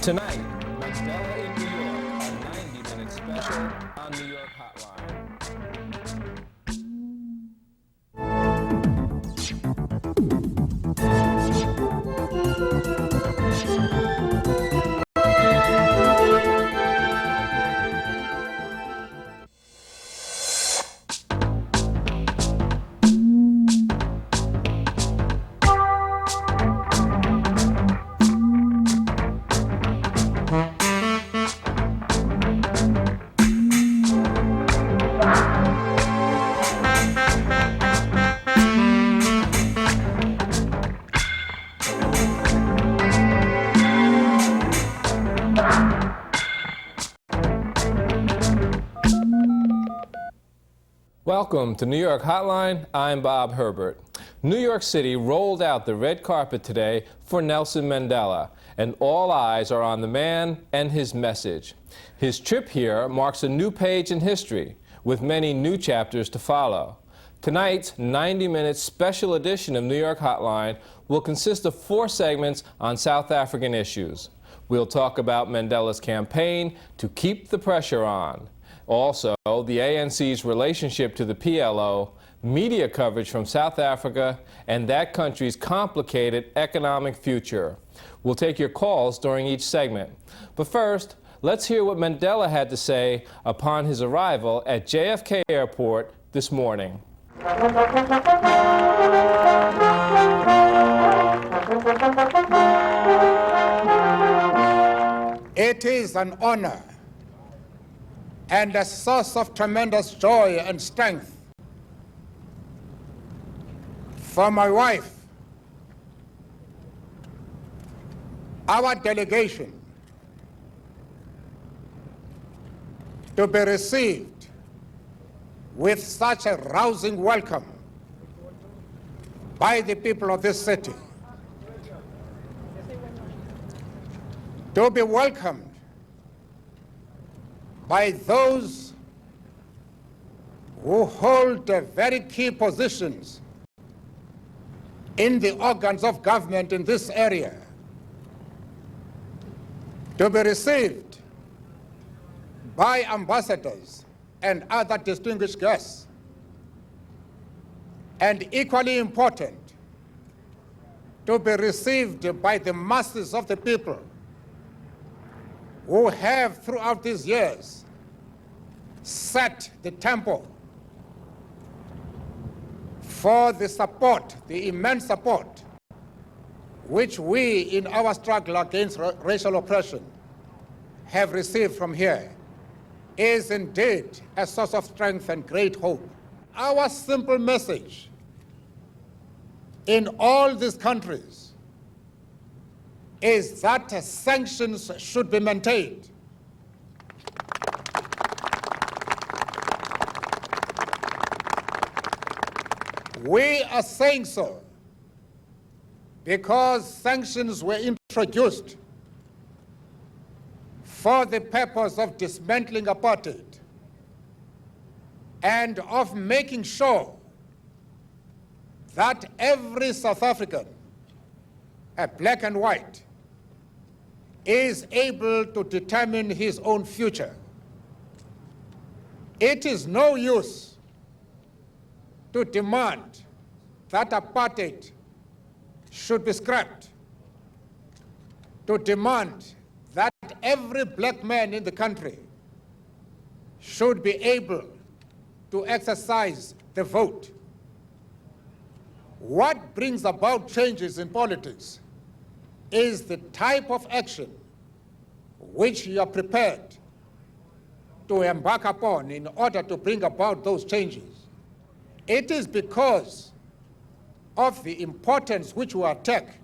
Tonight, Mandela in New York, a 90-minute special on New York Hotline. Welcome to New York Hotline. I'm Bob Herbert. New York City rolled out the red carpet today for Nelson Mandela, and all eyes are on the man and his message. His trip here marks a new page in history, with many new chapters to follow. Tonight's 90-minute special edition of New York Hotline will consist of 4 segments on South African issues. We'll talk about Mandela's campaign to keep the pressure on. Also, the ANC's relationship to the PLO, media coverage from South Africa, and that country's complicated economic future. We'll take your calls during each segment. But first, let's hear what Mandela had to say upon his arrival at JFK Airport this morning. It is an honor and a source of tremendous joy and strength for my wife, our delegation, to be received with such a rousing welcome by the people of this city, to be welcomed by those who hold very key positions in the organs of government in this area, to be received by ambassadors and other distinguished guests, and equally important, to be received by the masses of the people who have throughout these years set the tempo for the support, the immense support, which we in our struggle against racial oppression have received from here, is indeed a source of strength and great hope. Our simple message in all these countries is that sanctions should be maintained. We are saying so because sanctions were introduced for the purpose of dismantling apartheid and of making sure that every South African, black and white, is able to determine his own future. It is no use to demand that apartheid should be scrapped, to demand that every black man in the country should be able to exercise the vote. What brings about changes in politics is the type of action which you are prepared to embark upon in order to bring about those changes. It is because of the importance which we attached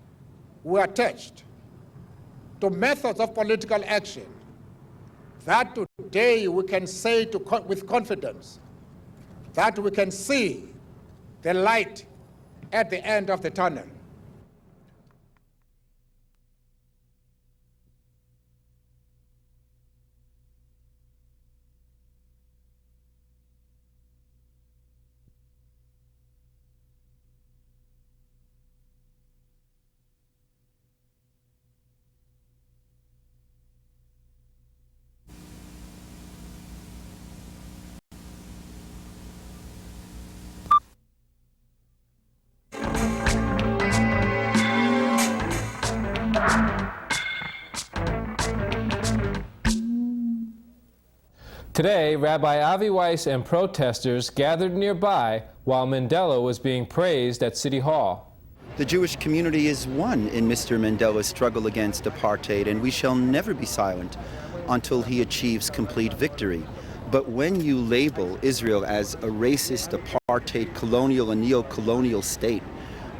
to methods of political action that today we can say with confidence that we can see the light at the end of the tunnel. Today, Rabbi Avi Weiss and protesters gathered nearby while Mandela was being praised at City Hall. The Jewish community is one in Mr. Mandela's struggle against apartheid, and we shall never be silent until he achieves complete victory. But when you label Israel as a racist, apartheid, colonial, and neo-colonial state,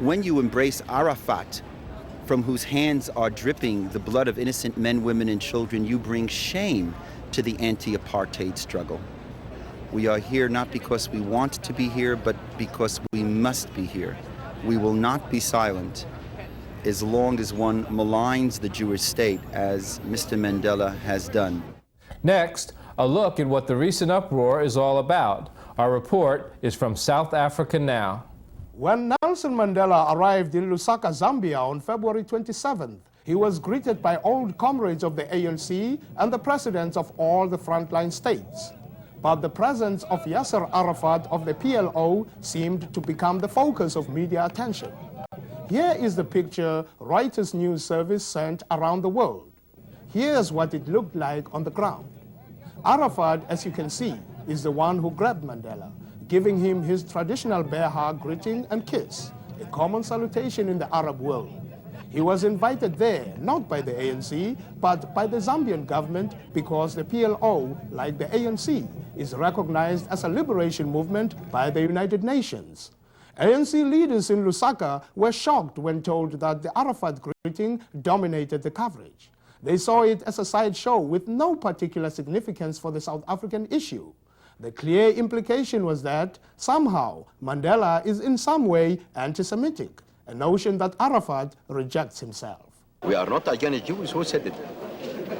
when you embrace Arafat, from whose hands are dripping the blood of innocent men, women, and children, you bring shame to the anti-apartheid struggle. We are here not because we want to be here, but because we must be here. We will not be silent as long as one maligns the Jewish state, as Mr. Mandela has done. Next, a look at what the recent uproar is all about. Our report is from South Africa Now. When Nelson Mandela arrived in Lusaka, Zambia on February 27th, he was greeted by old comrades of the ANC and the presidents of all the frontline states. But the presence of Yasser Arafat of the PLO seemed to become the focus of media attention. Here is the picture Reuters News Service sent around the world. Here's what it looked like on the ground. Arafat, as you can see, is the one who grabbed Mandela, giving him his traditional bear hug greeting and kiss, a common salutation in the Arab world. He was invited there, not by the ANC, but by the Zambian government, because the PLO, like the ANC, is recognized as a liberation movement by the United Nations. ANC leaders in Lusaka were shocked when told that the Arafat greeting dominated the coverage. They saw it as a sideshow with no particular significance for the South African issue. The clear implication was that somehow Mandela is in some way anti-Semitic, a notion that Arafat rejects himself. We are not against Jews. Who said it?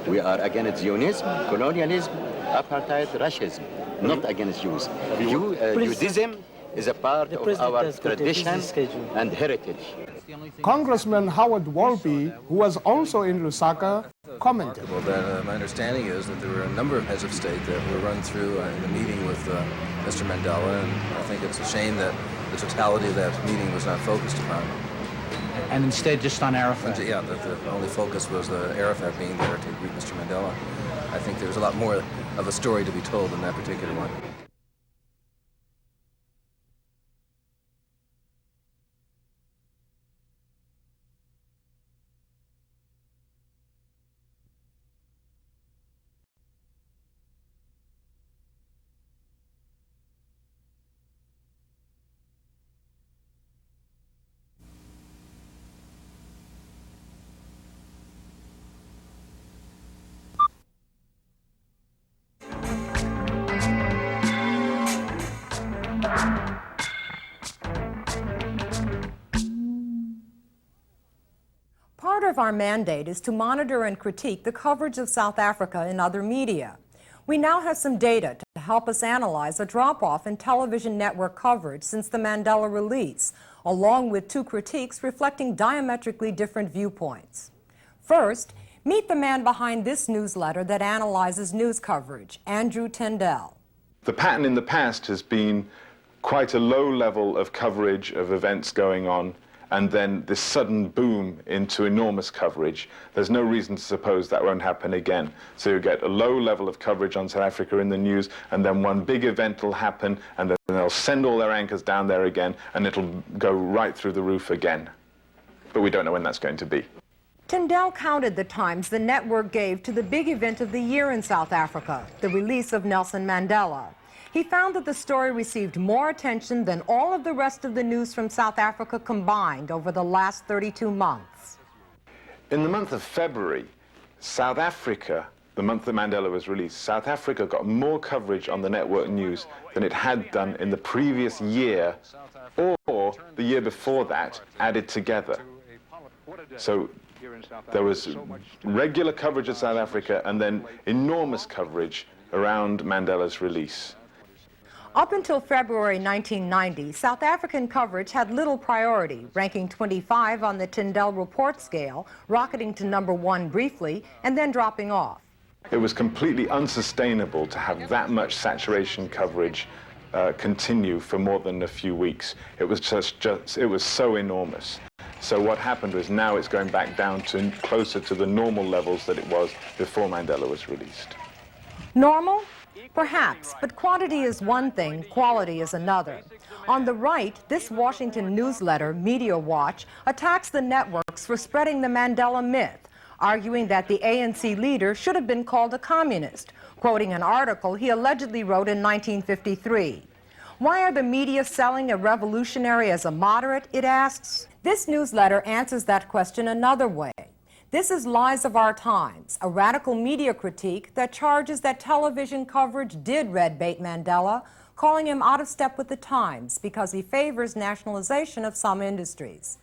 We are against Zionism, colonialism, apartheid, racism, not against Jews. Judaism is a part of our tradition and heritage. Congressman Howard Wolpe, who was also in Lusaka, commented. Well, my understanding is that there were a number of heads of state that were run through in the meeting with Mr. Mandela, and I think it's a shame that the totality of that meeting was not focused upon. And instead just on Arafat? And, yeah, that the only focus was Arafat being there to greet Mr. Mandela. I think there was a lot more of a story to be told in that particular one. Part of our mandate is to monitor and critique the coverage of South Africa in other media. We now have some data to help us analyze a drop-off in television network coverage since the Mandela release, along with two critiques reflecting diametrically different viewpoints. First, meet the man behind this newsletter that analyzes news coverage, Andrew Tyndall. The pattern in the past has been quite a low level of coverage of events going on, and then this sudden boom into enormous coverage. There's no reason to suppose that won't happen again. So you get a low level of coverage on South Africa in the news, and then one big event will happen, and then they'll send all their anchors down there again, and it'll go right through the roof again. But we don't know when that's going to be. Tyndall counted the times the network gave to the big event of the year in South Africa, the release of Nelson Mandela. He found that the story received more attention than all of the rest of the news from South Africa combined over the last 32 months. In the month of February, South Africa, the month that Mandela was released, South Africa got more coverage on the network news than it had done in the previous year or the year before that added together. So there was regular coverage of South Africa and then enormous coverage around Mandela's release. Up until February 1990, South African coverage had little priority, ranking 25 on the Tyndall report scale, rocketing to #1 briefly, and then dropping off. It was completely unsustainable to have that much saturation coverage continue for more than a few weeks. It was it was so enormous. So what happened was now it's going back down to closer to the normal levels that it was before Mandela was released. Normal? Perhaps, but quantity is one thing, quality is another. On the right, this Washington newsletter, Media Watch, attacks the networks for spreading the Mandela myth, arguing that the ANC leader should have been called a communist, quoting an article he allegedly wrote in 1953. Why are the media selling a revolutionary as a moderate, it asks? This newsletter answers that question another way. This is Lies of Our Times, a radical media critique that charges that television coverage did red bait Mandela, calling him out of step with the times because he favors nationalization of some industries.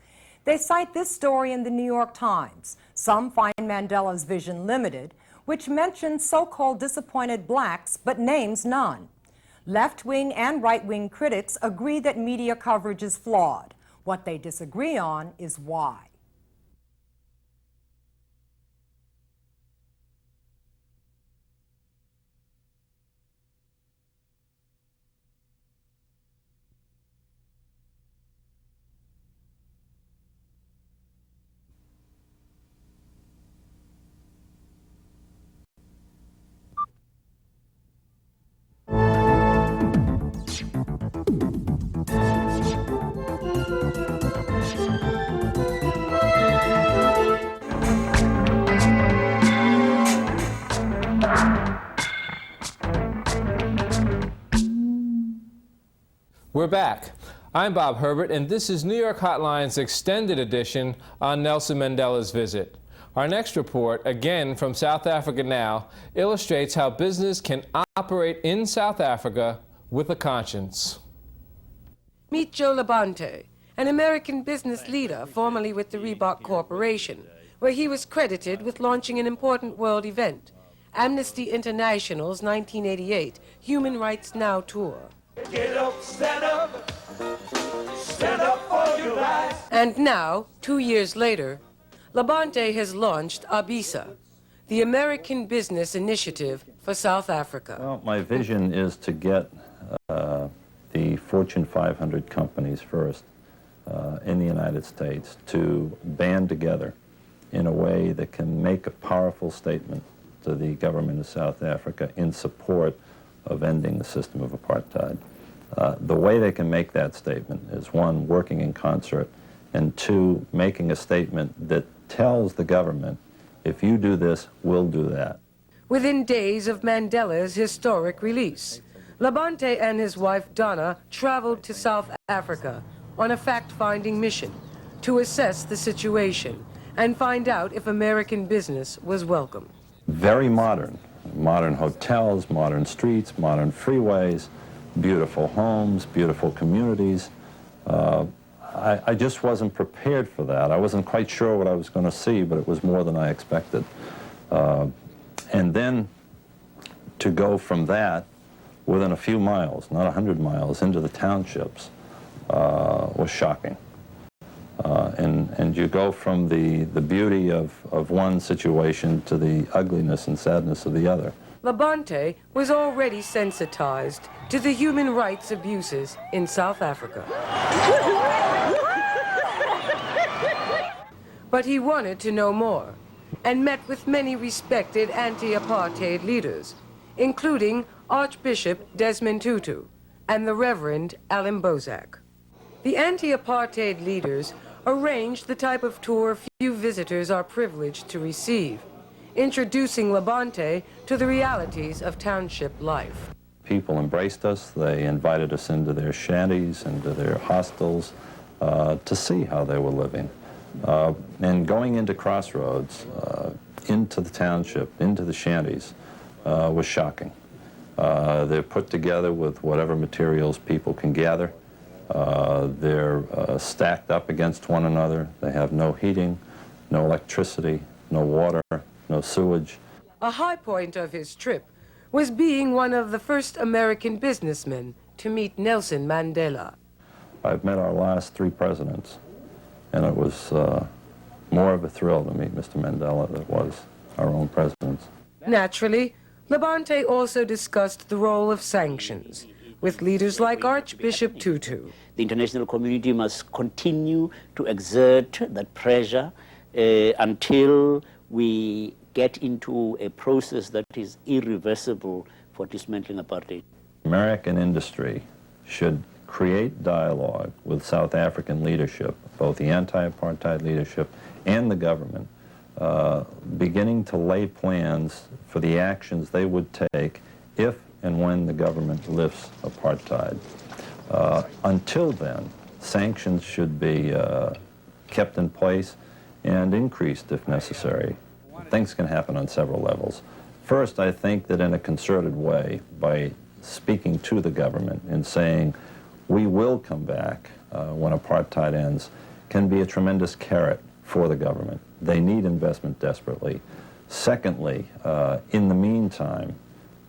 They cite this story in the New York Times. Some find Mandela's vision limited, which mentions so-called disappointed blacks but names none. Left-wing and right-wing critics agree that media coverage is flawed. What they disagree on is why. We're back. I'm Bob Herbert, and this is New York Hotline's extended edition on Nelson Mandela's visit. Our next report, again from South Africa Now, illustrates how business can operate in South Africa with a conscience. Meet Joe Labonte, an American business leader formerly with the Reebok Corporation, where he was credited with launching an important world event, Amnesty International's 1988 Human Rights Now tour. Get up, stand up for your rights. And now, 2 years later, Labonte has launched ABISA, the American Business Initiative for South Africa. Well, my vision is to get the Fortune 500 companies first in the United States to band together in a way that can make a powerful statement to the government of South Africa in support of ending the system of apartheid. The way they can make that statement is, one, working in concert, and two, making a statement that tells the government, if you do this, we'll do that. Within days of Mandela's historic release, Labonte and his wife Donna traveled to South Africa on a fact-finding mission to assess the situation and find out if American business was welcome. Very modern. Modern hotels, modern streets, modern freeways, beautiful homes, beautiful communities. I just wasn't prepared for that. I wasn't quite sure what I was going to see, but it was more than I expected. And then to go from that within a few miles, not 100 miles, into the townships was shocking. And you go from the beauty of one situation to the ugliness and sadness of the other. Labonte was already sensitized to the human rights abuses in South Africa. But he wanted to know more and met with many respected anti-apartheid leaders, including Archbishop Desmond Tutu and the Reverend Alan Bozak. The anti-apartheid leaders arranged the type of tour few visitors are privileged to receive, introducing Labonte to the realities of township life. People embraced us. They invited us into their shanties, into their hostels, to see how they were living. And going into Crossroads, into the township, into the shanties, was shocking. They're put together with whatever materials people can gather. They're stacked up against one another. They have no heating, no electricity, no water, no sewage. A high point of his trip was being one of the first American businessmen to meet Nelson Mandela. I've met our last three presidents, and it was more of a thrill to meet Mr. Mandela than it was our own presidents. Naturally, Labonte also discussed the role of sanctions with leaders like Archbishop Tutu. The international community must continue to exert that pressure until we get into a process that is irreversible for dismantling apartheid. American industry should create dialogue with South African leadership, both the anti-apartheid leadership and the government, beginning to lay plans for the actions they would take if and when the government lifts apartheid. Until then, sanctions should be kept in place and increased if necessary. Things can happen on several levels. First, I think that in a concerted way, by speaking to the government and saying, we will come back when apartheid ends, can be a tremendous carrot for the government. They need investment desperately. Secondly, in the meantime,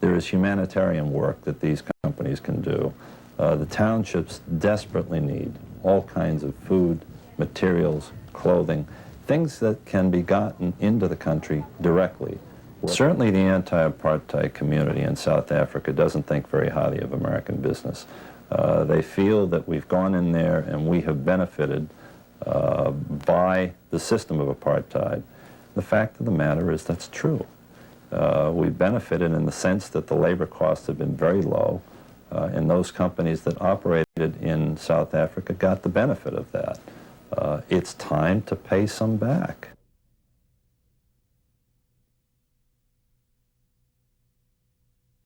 there is humanitarian work that these companies can do. The townships desperately need all kinds of food, materials, clothing, things that can be gotten into the country directly. Certainly the anti-apartheid community in South Africa doesn't think very highly of American business. They feel that we've gone in there and we have benefited by the system of apartheid. The fact of the matter is that's true. We've benefited in the sense that the labor costs have been very low, and those companies that operated in South Africa got the benefit of that. It's time to pay some back.